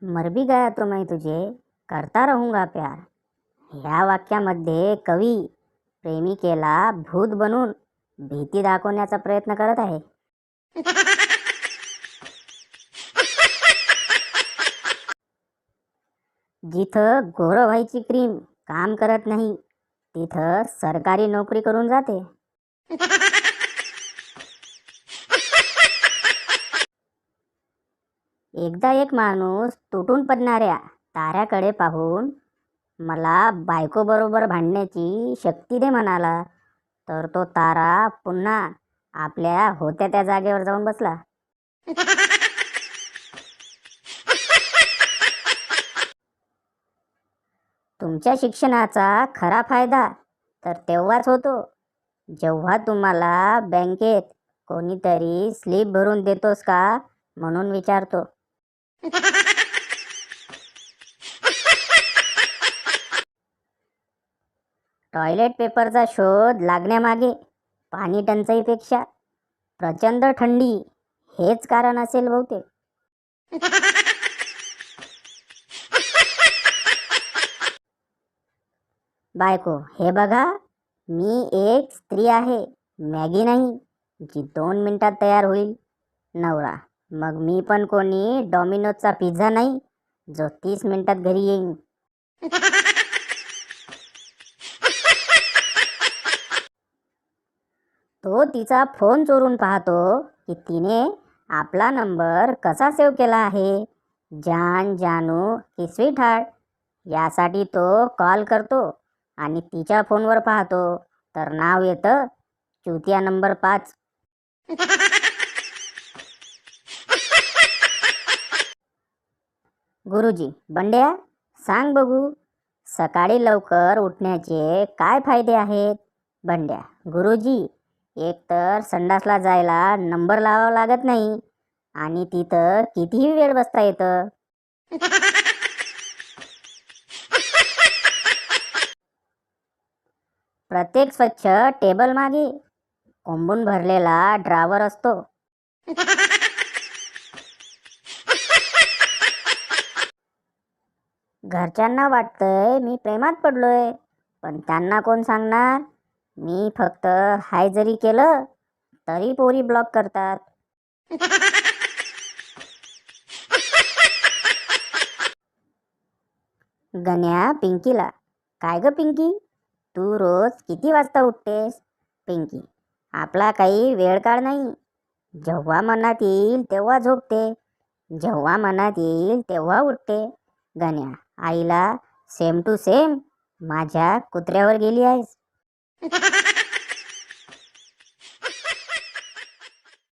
मर भी गया तो मैं तुझे करता रहूंगा प्यार. ह्या वाक्यामध्ये कवी प्रेमिकेला भूत बनून भीती दाखवण्याचा प्रयत्न करत आहे. जिथं गोरं व्हायची क्रीम काम करत नाही तिथं सरकारी नोकरी करून जाते. एकदा एक माणूस तुटून पडणाऱ्या ताऱ्याकडे पाहून मला बायको बरोबर भांडण्याची शक्ती दे म्हणाला. तर तो तारा पुन्हा आपल्या होत्या त्या जागेवर जाऊन बसला. तुमच्या शिक्षणाचा खरा फायदा तर तेव्हाच होतो जेव्हा तुम्हाला बँकेत कोणीतरी स्लिप भरून देतोस का म्हणून विचारतो. टॉयलेट पेपरचा शोध लागण्यामागे पाणी टंचाईपेक्षा प्रचंड थंडी हेच कारण असेल बहुतेक. बायको, हे बघा, मी एक स्त्री आहे, मॅगी नाही, जी 2 मिनिटात तयार होईल. नवरा, मग मी पण कोणी डॉमिनोजचा पिझ्झा नाही जो 30 मिनिटात घरी येईन. तो तिचा फोन चोरून पाहतो की तिने आपला नंबर कसा सेव्ह केला आहे. जान जानू की स्वीट हार्ट यासाठी तो कॉल करतो आणि तिच्या फोनवर पाहतो तर नाव येतं चुतिया नंबर 5. गुरुजी, बंड्या सांग बघू, सकाळी लवकर उठण्याचे काय फायदे आहेत. बंड्या, गुरुजी, एक तर संडासला जायला नंबर लावावा लागत नाही आणि तिथं कितीही वेळ बसता येतं. प्रत्येक स्वच्छ टेबल मागे कोंबून भरलेला ड्रावर असतो. घरच्यांना वाटतंय मी प्रेमात पडलोय, पण त्यांना कोण सांगणार. मी फक्त हाय जरी केलं तरी पोरी ब्लॉक करतात. गण्या पिंकीला, काय ग पिंकी, तू रोज किती वाजता उठतेस. पिंकी, आपला काही वेळ काळ नाही, जेव्हा मनात येईल तेव्हा झोपते, जेव्हा मनात येईल तेव्हा उठते. गण्या, आईला सेम टू सेम माझ्या कुत्र्यावर गेली आहेस.